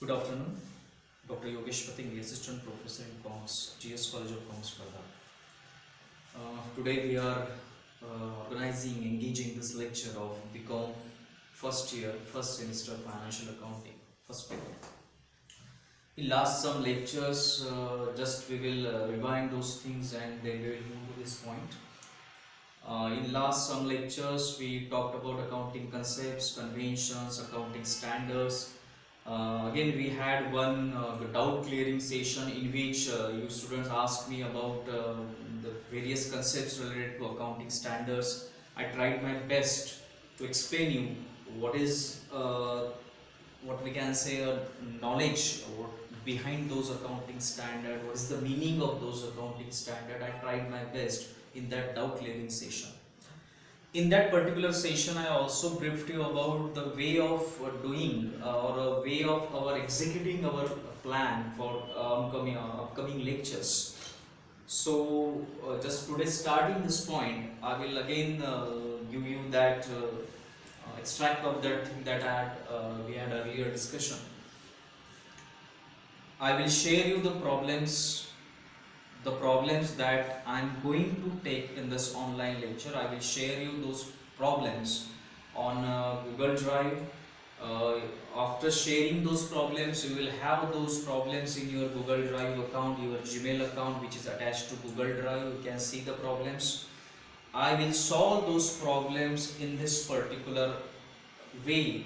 Good afternoon, Dr. Yogesh Patingi, Assistant Professor in Commerce, GS College of Commerce, Varda. Today we are engaging this lecture of BCom first year, first semester financial accounting, first paper. In last some lectures, just we will rewind those things and then we will move to this point. In last some lectures, we talked about accounting concepts, conventions, accounting standards. Again, we had one doubt clearing session in which you students asked me about the various concepts related to accounting standards. I tried my best to explain you what is what we can say knowledge behind those accounting standard, what is the meaning of those accounting standard. I tried my best in that doubt clearing session. In that particular session, I also briefed you about the way of doing or a way of our executing our plan for upcoming lectures. So just today, starting this point, I will again give you that extract of that thing that we had earlier discussion. I will share you the problems that I am going to take in this online lecture. I will share you those problems on Google Drive. After sharing those problems, you will have those problems in your Google Drive account, your Gmail account, which is attached to Google Drive. You can see the problems. I will solve those problems in this particular way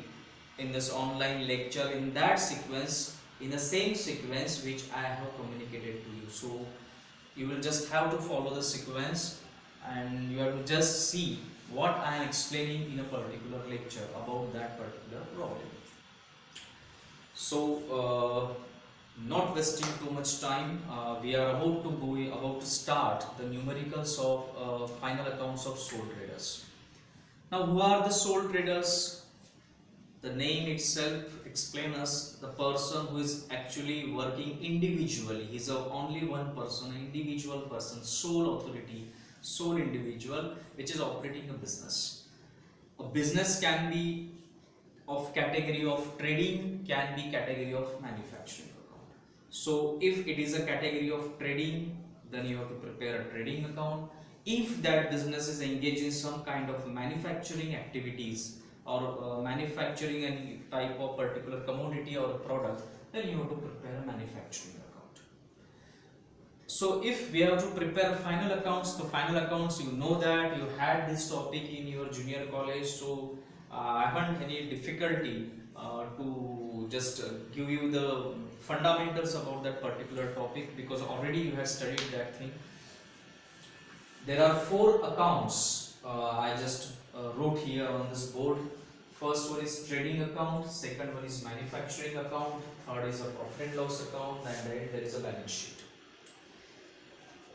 in this online lecture, in that sequence, in the same sequence which I have communicated to you. So you will just have to follow the sequence and you have to just see what I am explaining in a particular lecture about that particular problem. So not wasting too much time, we are about to start the numericals of final accounts of sole traders. Now, who are the sole traders? The name itself explains us the person who is actually working individually. He is only one person, an individual person, sole authority, sole individual, which is operating a business. A business can be of category of trading, can be category of manufacturing account. So if it is a category of trading, then you have to prepare a trading account. If that business is engaged in some kind of manufacturing activities, or manufacturing any type of particular commodity or a product, then you have to prepare a manufacturing account. So if we have to prepare final accounts, the final accounts, you know that you had this topic in your junior college, so I haven't any difficulty to just give you the fundamentals about that particular topic, because already you have studied that thing. There are 4 accounts I just wrote here on this board. First one is trading account, second one is manufacturing account, third is a profit and loss account, and then there is a balance sheet.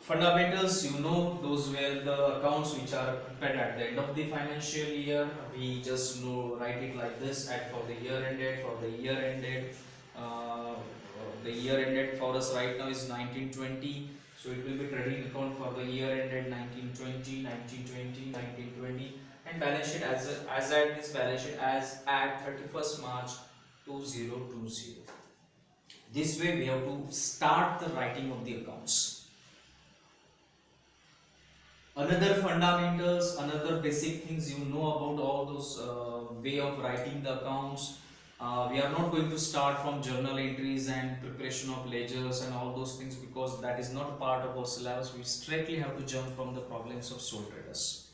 Fundamentals, you know, those were the accounts which are prepared at the end of the financial year. We just know, write it like this: at for the year ended, the year ended for us right now is 1920. So it will be trading account for the year ended 1920, 1920, 1920, and balance sheet as at this balance sheet as at 31st March 2020. This way we have to start the writing of the accounts. Another fundamentals, another basic things, you know about all those way of writing the accounts. We are not going to start from journal entries and preparation of ledgers and all those things, because that is not part of our syllabus. We strictly have to jump from the problems of sole traders.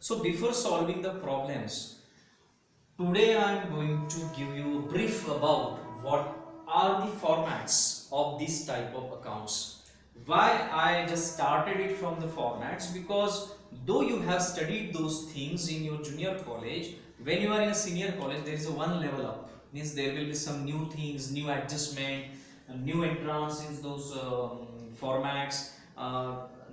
So before solving the problems, today I am going to give you a brief about what are the formats of this type of accounts. Why I just started it from the formats, because though you have studied those things in your junior college, when you are in a senior college, there is a one level up. Means there will be some new things, new adjustment, new entrance in those formats,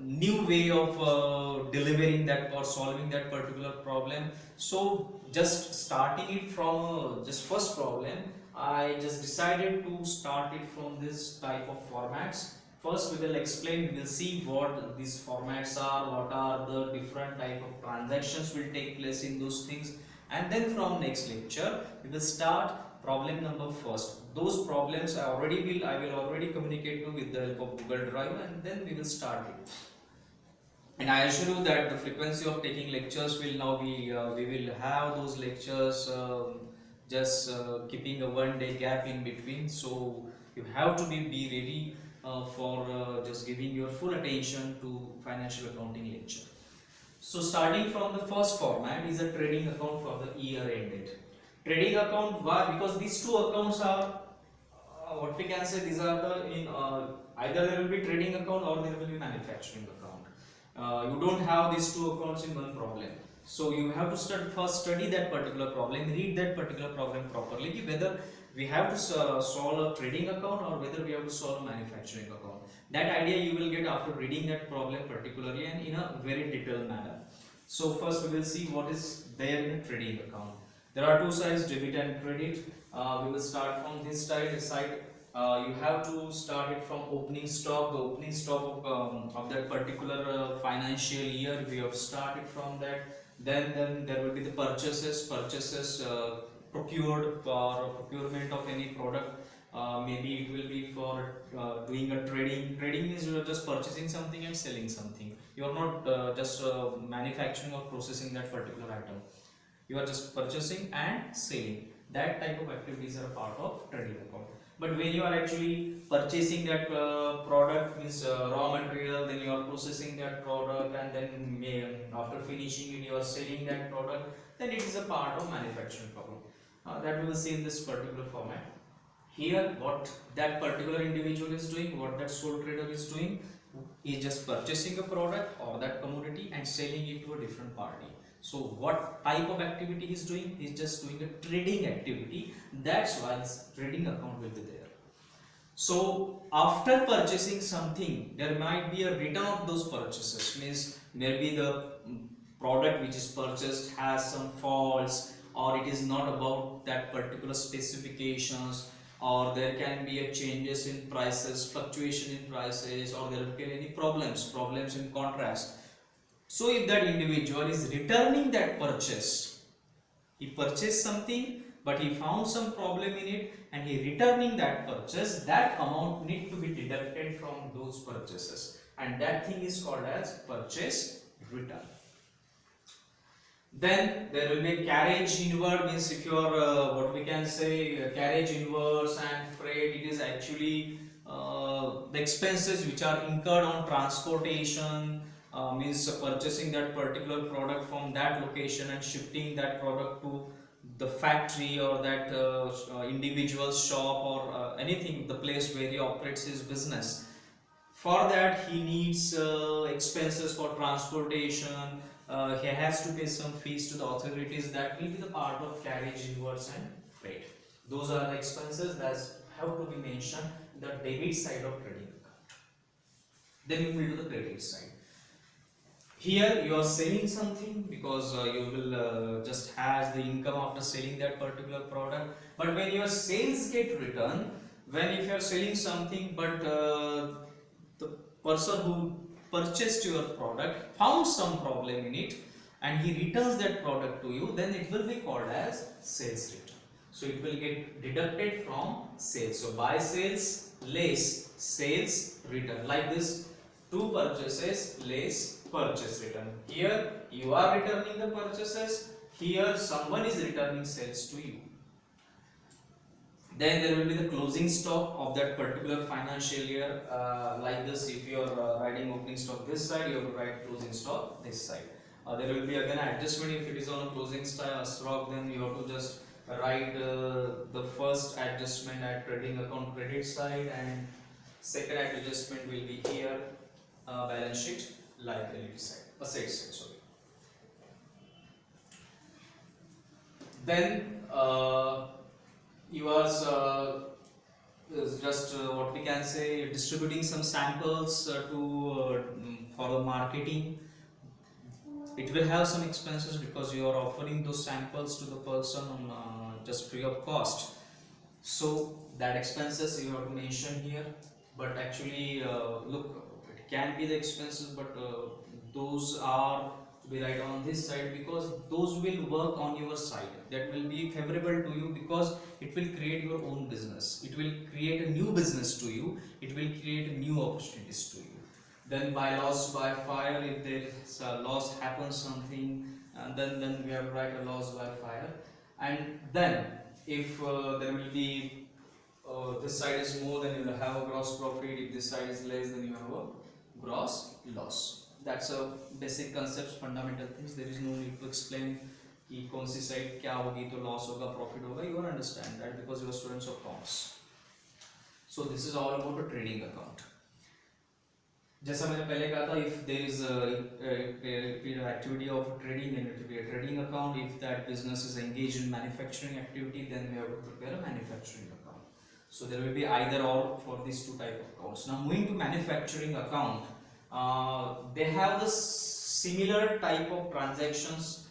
new way of delivering that or solving that particular problem. So just starting it from just first problem, I just decided to start it from this type of formats. First we will explain, we will see what these formats are, what are the different type of transactions will take place in those things, and then from next lecture we will start problem number first. Those problems I will already communicate to with the help of Google Drive, and then we will start it. And I assure you that the frequency of taking lectures will now be, we will have those lectures just keeping a 1 day gap in between. So you have to be ready for just giving your full attention to financial accounting lecture. So starting from the first format is a trading account for the year ended. Trading account, why? Because these two accounts are what we can say, these are the either there will be trading account or there will be manufacturing account. You don't have these two accounts in one problem. So you have to first study that particular problem, read that particular problem properly, whether we have to solve a trading account or whether we have to solve a manufacturing account. That idea you will get after reading that problem particularly and in a very detailed manner. So first we will see what is there in a trading account. There are two sides, debit and credit. We will start from this side. You have to start it from opening stock. The opening stock of that particular financial year, we have started from that. Then there will be the purchases procured for procurement of any product. Maybe it will be for doing a trading. Trading means you are just purchasing something and selling something. You are not just manufacturing or processing that particular item. You are just purchasing and selling. That type of activities are a part of trading account. But when you are actually purchasing that product, means raw material, then you are processing that product, and then after finishing it you are selling that product, then it is a part of manufacturing problem. That we will see in this particular format. Here what that particular individual is doing, what that sole trader is doing, is just purchasing a product or that commodity and selling it to a different party. So what type of activity he is doing? He is just doing a trading activity. That's why his trading account will be there. So after purchasing something, there might be a return of those purchases. Means maybe the product which is purchased has some faults, or it is not about that particular specifications, or there can be a changes in prices, fluctuation in prices, or there can be any problems in contracts. So if that individual is returning that purchase, he purchased something but he found some problem in it and he returning that purchase, that amount need to be deducted from those purchases, and that thing is called as purchase return. Then there will be carriage inward, means if you are what we can say carriage inwards and freight, it is actually the expenses which are incurred on transportation, means purchasing that particular product from that location and shifting that product to the factory or that individual shop or anything, the place where he operates his business. For that he needs expenses for transportation. He has to pay some fees to the authorities. That will be the part of carriage inwards and freight. Those are the expenses that have to be mentioned in the debit side of trading account. Then we will do the credit side. Here you are selling something because you will just have the income after selling that particular product. But when your sales get returned, when if you are selling something but the person who purchased your product found some problem in it and he returns that product to you, then it will be called as sales return. So it will get deducted from sales. So buy sales less sales return, like this, two purchases less purchase return. Here you are returning the purchases, here someone is returning sales to you. Then there will be the closing stock of that particular financial year, like this. If you are writing opening stock this side, you have to write closing stock this side. There will be again adjustment if it is on a closing stock, then you have to just write the first adjustment at trading account credit side, and second adjustment will be here, balance sheet liability side, asset side, sorry. Then you are just what we can say distributing some samples for the marketing. It will have some expenses because you are offering those samples to the person just free of cost. So that expenses you have to mention here. But actually look, it can be the expenses, but those are to we write on this side, because those will work on your side, that will be favorable to you, because it will create your own business, it will create a new business to you, it will create new opportunities to you. Then by loss by fire, if there is a loss happens something, then we have to write a loss by fire. And then if there will be this side is more, then you will have a gross profit, if this side is less, then you have a gross loss. That's a basic concepts, fundamental things, there is no need to explain कि कौन सी side क्या होगी तो loss होगा profit होगा, you will understand that because you are students of commerce. So this is all about a trading account. जैसा मैंने पहले कहा था, if there is a activity of trading, then it will be a trading account. If that business is engaged in manufacturing activity, then we have to prepare a manufacturing account. So there will be either or for these two type of accounts. Now moving to manufacturing account, they have the similar type of transactions,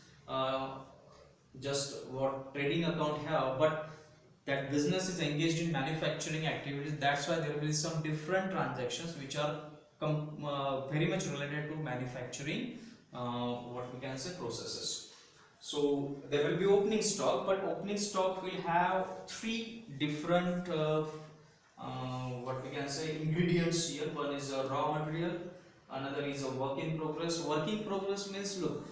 just what trading account have, but that business is engaged in manufacturing activities. That's why there will be some different transactions which are very much related to manufacturing, what we can say, processes. So there will be opening stock, but opening stock will have three different what we can say ingredients here. One is a raw material, another is a work in progress. Work in progress means, look,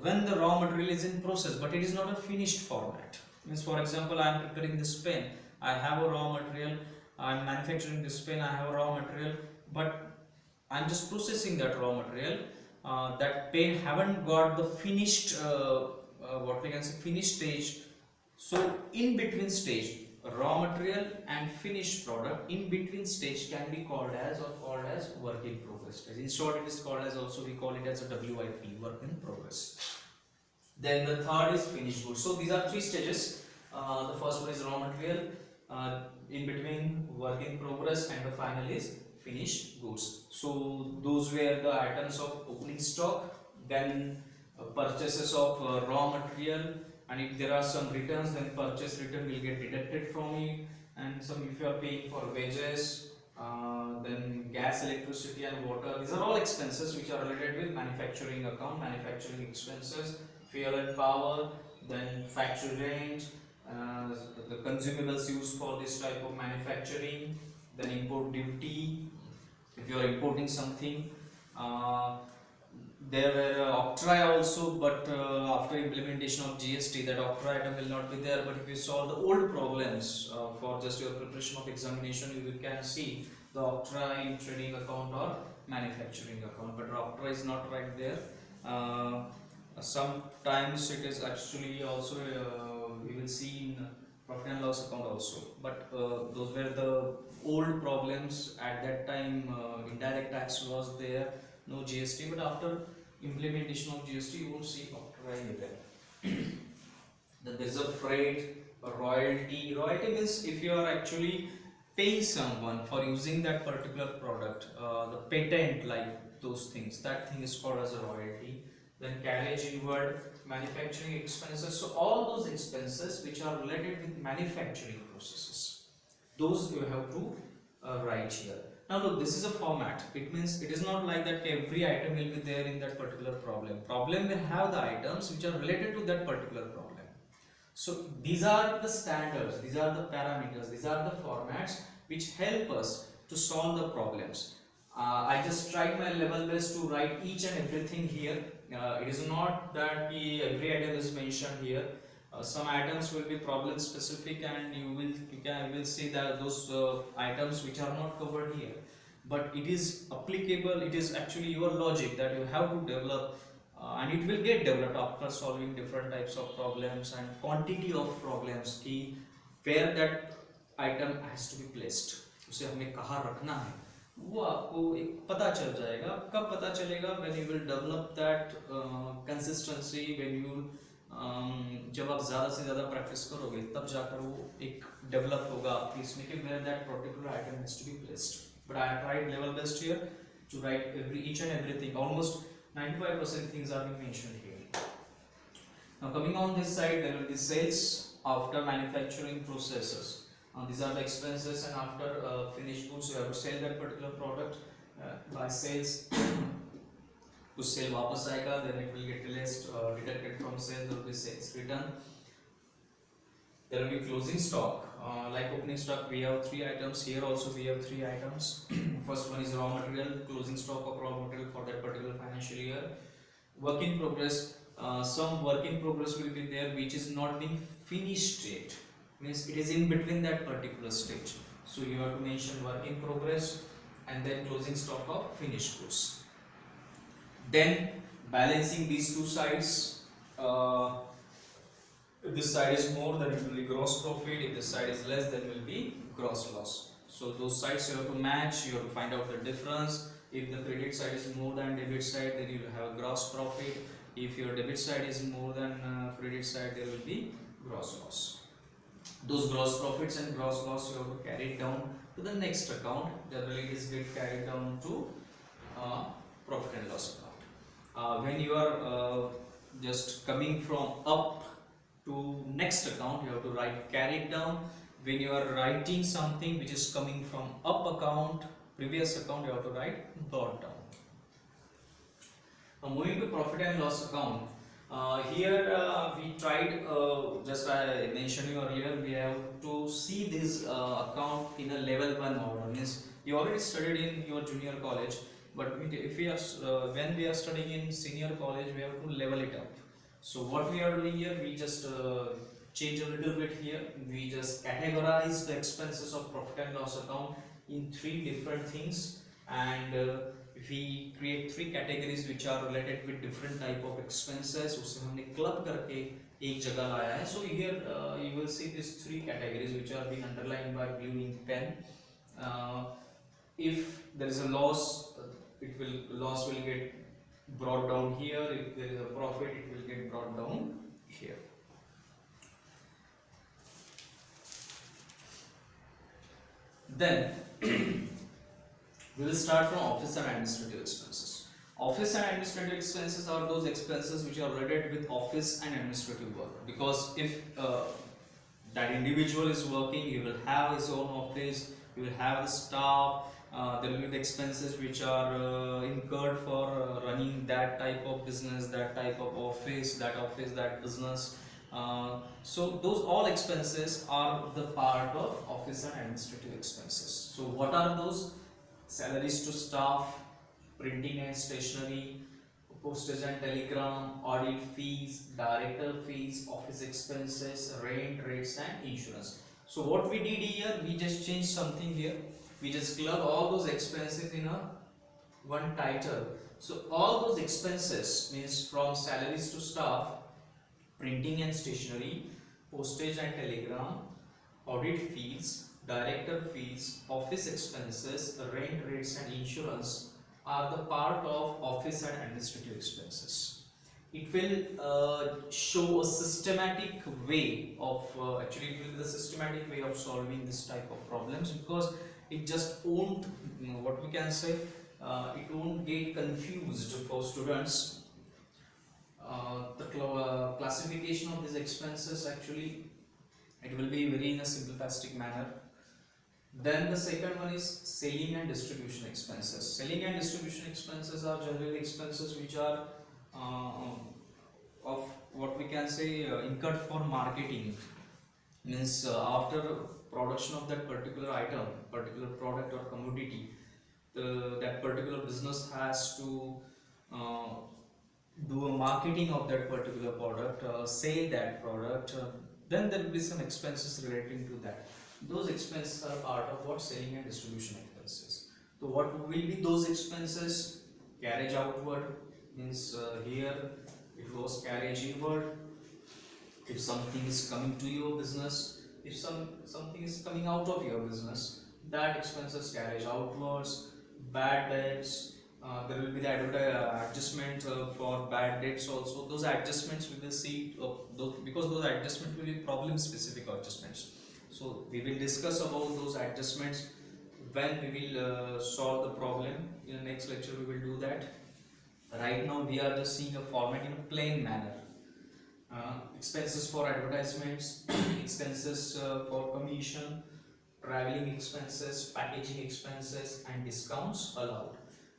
when the raw material is in process but it is not a finished format. Means, for example, I am preparing this pen, I have a raw material, I am manufacturing this pen, I have a raw material, but I am just processing that raw material. That pen haven't got the finished what we can say finished stage. So in between stage, raw material and finished product, in between stage can be called as work in progress stage. In short, it is called as, also we call it as a WIP, work in progress. Then the third is finished goods. So these are three stages. The first one is raw material, in between work in progress, and the final is finished goods. So those were the items of opening stock. Then purchases of raw material, and if there are some returns, then purchase return will get deducted from it. And some, if you are paying for wages, then gas, electricity and water, these are all expenses which are related with manufacturing account. Manufacturing expenses, fuel and power, then factory rent, the consumables used for this type of manufacturing, then import duty if you are importing something. There were octroi also, but after implementation of GST, that octroi item will not be there. But if you solve the old problems for just your preparation of examination, you can see the octroi in trading account or manufacturing account, but octroi is not right there. Sometimes it is actually also we will see in profit and loss account also, but those were the old problems at that time. Indirect tax was there, no GST, but after implementation of GST you won't see octroi there. Then there is a freight, a royalty. Royalty means if you are actually paying someone for using that particular product, the patent, like those things, that thing is called as a royalty. Then carriage inward, manufacturing expenses. So all those expenses which are related with manufacturing processes, those you have to write here. Now look, this is a format. It means it is not like that every item will be there in that particular problem. Problem will have the items which are related to that particular problem. So these are the standards, these are the parameters, these are the formats which help us to solve the problems. I just tried my level best to write each and everything here. It is not that every item is mentioned here. Some items will be problem specific, and you will see that those items which are not covered here. But it is applicable. It is actually your logic that you have to develop, and it will get developed after solving different types of problems and quantity of problems. Ki where that item has to be placed, उसे हमें कहाँ रखना है, वो आपको एक पता चल जाएगा. कब पता चलेगा? when you will develop that consistency, when you जब आप ज़्यादा से ज़्यादा प्रैक्टिस करोगे तब जाकर वो एक डेवलप होगा आपकी इसमें कि where that particular item has to be placed. But I have tried level best here to write each and everything. Almost 95% things are being mentioned here. Now coming on this side, there will be sales after manufacturing processes. These are the expenses, and after finished goods you have to sell that particular product by sales. कुछ cell वापस आएगा, then it will get less deducted from sale, there will be sales return. There will be closing stock. Like opening stock, we have 3 items. Here also we have 3 items. First one is raw material, closing stock of raw material for that particular financial year. Work in progress. Some work in progress will be there which is not being finished yet. Means it is in between that particular stage. So you have to mention work in progress and then closing stock of finished goods. Then balancing these two sides. If this side is more, then it will be gross profit. If this side is less, then will be gross loss. So those sides you have to match. You have to find out the difference. If the credit side is more than debit side, then you will have a gross profit. If your debit side is more than credit side, there will be gross loss. Those gross profits and gross loss you have to carry it down to the next account. Generally, it is get carried down to profit and loss account. When you are just coming from up to next account, you have to write carry it down. When you are writing something which is coming from up account, previous account, you have to write brought down. Now moving to profit and loss account. Here we tried, just I mentioned you earlier, we have to see this account in a level 1 order. Means you already studied in your junior college, but if we are when we are studying in senior college, we have to level it up. So what we are doing here, we just change a little bit here. We just categorize the expenses of profit and loss account in 3 different things, and we create 3 categories which are related with different type of expenses. उसे हमने club करके एक जगह लाया है. So here you will see these 3 categories which are being underlined by blue ink pen. If there is a loss, loss will get brought down here. If there is a profit, it will get brought down here. Then we will start from office and administrative expenses. Office and administrative expenses are those expenses which are related with office and administrative work, because if that individual is working, he will have his own office, he will have the staff. There will be the expenses which are incurred for running that type of business, that type of office, that business. So those all expenses are the part of office and administrative expenses. So what are those? Salaries to staff, printing and stationery, postage and telegram, audit fees, director fees, office expenses, rent, rates and insurance. So what we did here, we just changed something here. We just club all those expenses in a one title. So all those expenses means from salaries to staff, printing and stationery, postage and telegram, audit fees, director fees, office expenses, rent, rates and insurance are the part of office and administrative expenses. It will show a systematic way of actually it will be the systematic way of solving this type of problems, because it just won't, what we can say, it won't get confused for students. The classification of these expenses, actually it will be very in a simplistic manner. Then the second one is selling and distribution expenses. Selling and distribution expenses are generally expenses which are of what we can say incurred for marketing. Means after production of that particular item, particular product or commodity, that particular business has to do a marketing of that particular product, sell that product. Then there will be some expenses relating to that. Those expenses are part of what? Selling and distribution expenses. So what will be those expenses? Carriage outward means here it was carriage inward. If something is coming to your business, if something is coming out of your business, that expenses carriage outwards. Bad debts, there will be the adjustment for bad debts also. Those adjustments we will see because those adjustments will be problem specific adjustments. So we will discuss about those adjustments when we will solve the problem. In the next lecture we will do that. Right now we are just seeing a format in a plain manner. Expenses for advertisements, expenses for commission, traveling expenses, packaging expenses and discounts allowed.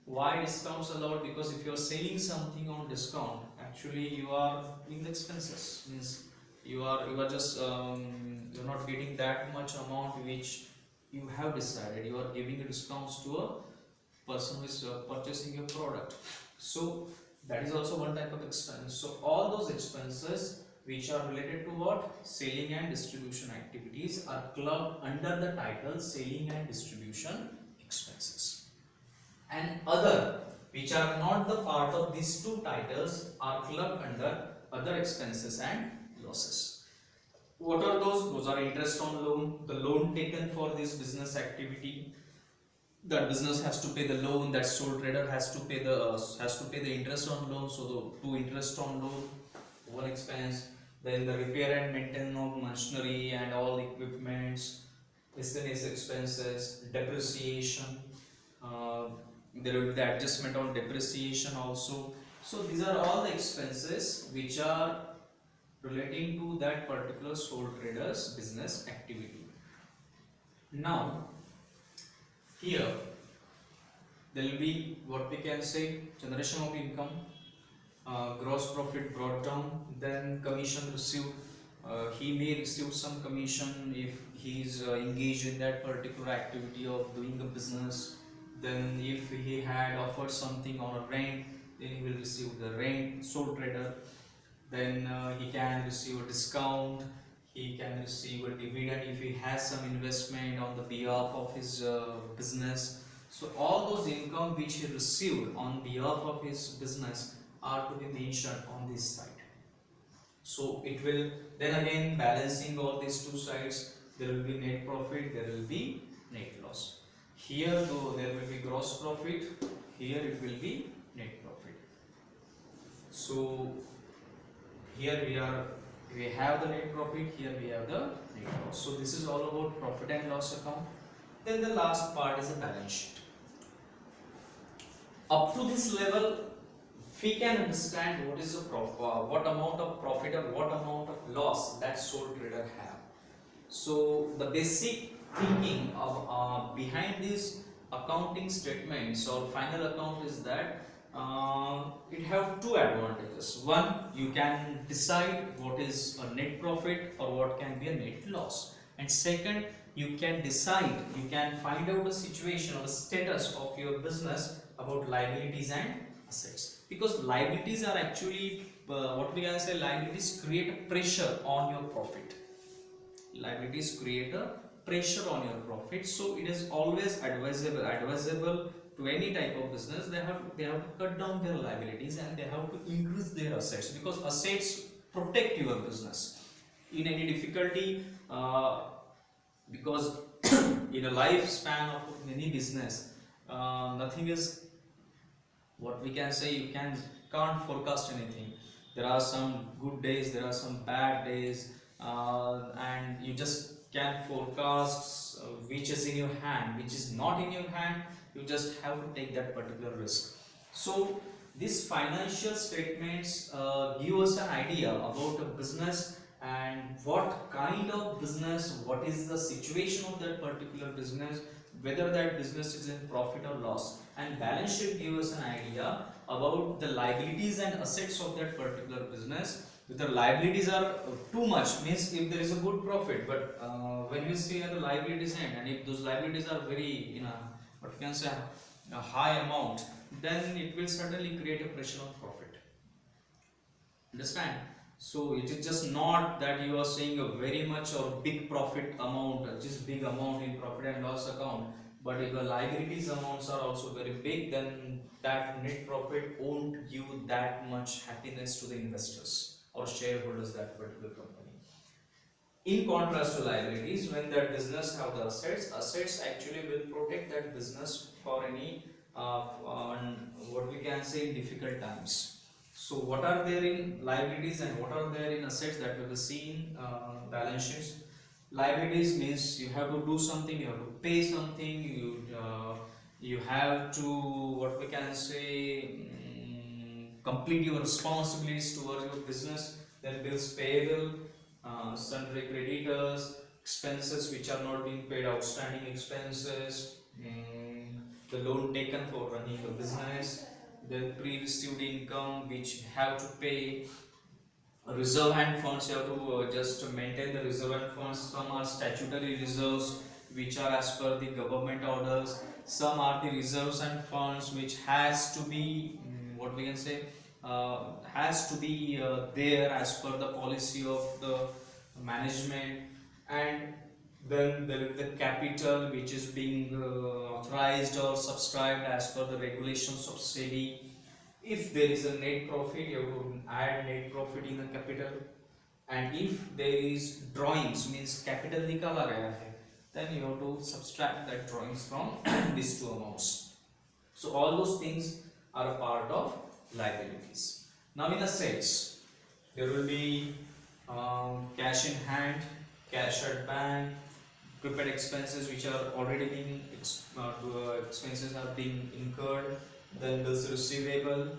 Why discounts allowed? Because if you are selling something on discount, actually you are doing the expenses. Means you are just you're not getting that much amount which you have decided. You are giving the discounts to a person who is purchasing your product. So that is also one type of expense. So all those expenses which are related to what? Selling and distribution activities are clubbed under the title selling and distribution expenses. And other which are not the part of these two titles are clubbed under other expenses and losses. What are those? Those are interest on loan, the loan taken for this business activity. That business has to pay the loan, that sole trader has to pay the interest on loan. So the two interest on loan, one expense. Then the repair and maintenance of machinery and all equipments, miscellaneous expenses, depreciation. There will be the adjustment on depreciation also. So these are all the expenses which are relating to that particular sole trader's business activity. Now here there will be what we can say generation of income, gross profit brought down, then commission received. He may receive some commission if he is engaged in that particular activity of doing a business. Then if he had offered something on a rent, then he will receive the rent, sole trader. Then he can receive a discount, he can receive a dividend if he has some investment on the behalf of his business. So all those income which he received on behalf of his business are to be mentioned on this side. So it will then again balancing all these two sides, there will be net profit, there will be net loss. Here though there will be gross profit, here it will be net profit. So here we have the net profit, here we have the net loss. So this is all about profit and loss account. Then the last part is the balance sheet. Up to this level, we can understand what is the what amount of profit or what amount of loss that sole trader have. So the basic thinking of behind these accounting statements or final account is that it have two advantages. One, you can decide what is a net profit or what can be a net loss. And second, you can decide, you can find out the situation or the status of your business about liabilities and assets. Because liabilities are actually, what we can say, liabilities create a pressure on your profit. Liabilities create a pressure on your profit. So it is always advisable to any type of business, they have to cut down their liabilities and they have to increase their assets, because assets protect your business in any difficulty. Because in a lifespan of any business, nothing is, what we can say, you can't forecast anything. There are some good days, there are some bad days, and you just can't forecast which is in your hand, which is not in your hand. You just have to take that particular risk. So these financial statements give us an idea about a business and what kind of business, what is the situation of that particular business, whether that business is in profit or loss. And balance sheet gives us an idea about the liabilities and assets of that particular business. If the liabilities are too much, means if there is a good profit, but when we see at the liabilities end, and if those liabilities are very in a, what we can say, a high amount, then it will certainly create a pressure on profit. Understand? So it is just not that you are saying a very much or big profit amount, just big amount in profit and loss account, but if the liabilities amounts are also very big, then that net profit won't give that much happiness to the investors or shareholders that particular company. In contrast to liabilities, when that business have the assets actually will protect that business for any what we can say difficult times. So what are there in liabilities and what are there in assets that we will see in balance sheets. Liabilities means you have to do something, you have to pay something, you have to, what we can say, complete your responsibilities towards your business. Then bills payable, sundry creditors, expenses which are not being paid, outstanding expenses, the loan taken for running a business, the pre-received income which you have to pay, reserve and funds, you have to just maintain the reserve and funds. Some are statutory reserves which are as per the government orders. Some are the reserves and funds which has to be what we can say has to be there as per the policy of the management. And then there is the capital which is being authorized or subscribed as per the regulations of SEBI. If there is a net profit, you have to add net profit in the capital. And if there is drawings, means capital निकाला गया है, then you have to subtract that drawings from these two amounts. So all those things are a part of liabilities. Now in assets, there will be cash in hand, cash at bank, prepaid expenses which are already being expenses are being incurred. Then there's receivable,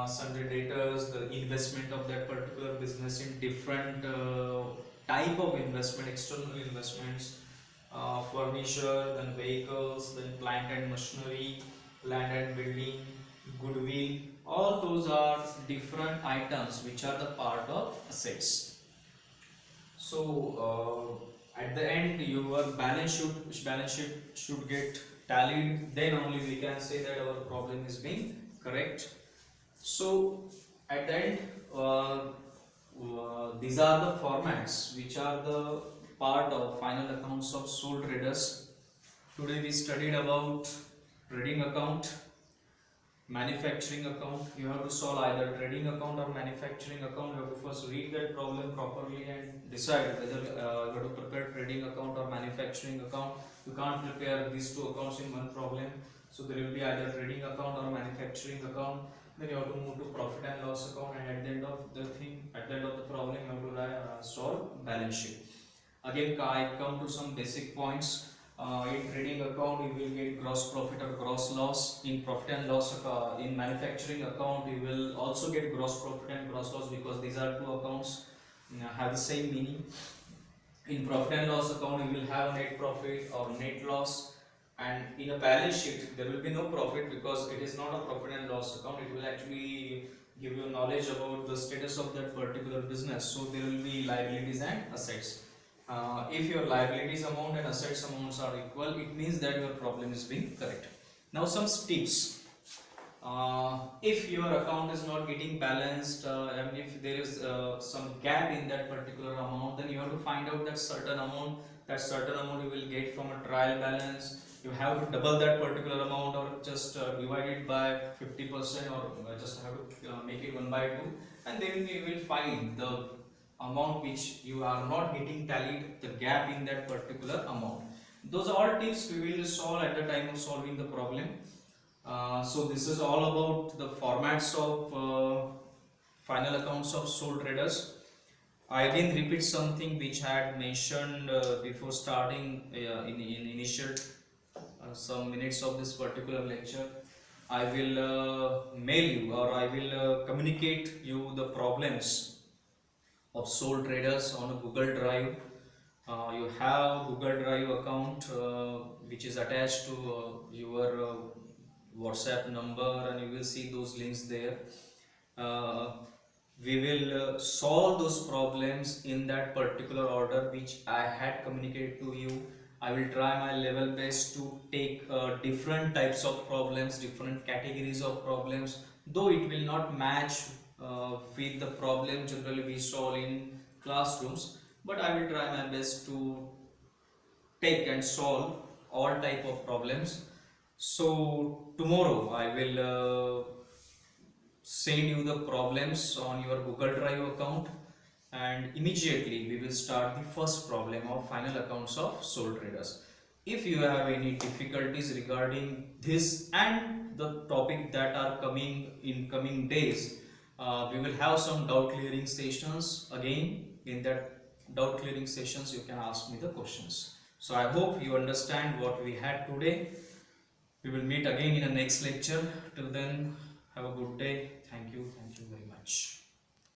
sundry debtors, the investment of that particular business in different type of investment, external investments, furniture, then vehicles, then plant and machinery, land and building, goodwill. All those are different items which are the part of assets. So at the end, your balance sheet should get tallied. Then only we can say that our problem is being correct. So at the end, these are the formats which are the part of final accounts of sole traders. Today we studied about trading account, manufacturing account. You have to solve either trading account or manufacturing account. You have to first read that problem properly and decide whether you have to prepare trading account or manufacturing account. You can't prepare these two accounts in one problem. So there will be either trading account or manufacturing account. Then you have to move to profit and loss account, and at the end of the problem, you have to solve balance sheet. Again, I come to some basic points. In trading account, you will get gross profit or gross loss. In profit and loss account, in manufacturing account, you will also get gross profit and gross loss, because these are two accounts have the same meaning. In profit and loss account, you will have net profit or net loss. And in a balance sheet, there will be no profit, because it is not a profit and loss account. It will actually give you knowledge about the status of that particular business. So there will be liabilities and assets. If your liabilities amount and assets amounts are equal, it means that your problem is being correct. Now some tips. If your account is not getting balanced, and if there is some gap in that particular amount, then you have to find out that certain amount you will get from a trial balance. You have to double that particular amount, or just divide it by 50%, or just have to make it 1/2, and then you will find the amount which you are not getting tallied, the gap in that particular amount. Those are all tips we will solve at the time of solving the problem. So this is all about the formats of final accounts of sole traders. I again repeat something which I had mentioned before starting in initial some minutes of this particular lecture. I will mail you, or I will communicate you the problems of sole traders on a Google Drive. You have Google Drive account which is attached to your WhatsApp number, and you will see those links there. We will solve those problems in that particular order which I had communicated to you. I will try my level best to take different types of problems, different categories of problems, though it will not match with the problem generally we solve in classrooms, but I will try my best to take and solve all type of problems. So tomorrow I will send you the problems on your Google Drive account, and immediately we will start the first problem of final accounts of sole traders. If you have any difficulties regarding this and the topic that are coming in coming days, we will have some doubt clearing sessions. Again, in that doubt clearing sessions you can ask me the questions. So I hope you understand what we had today. We will meet again in the next lecture. Till then, have a good day. Thank you very much.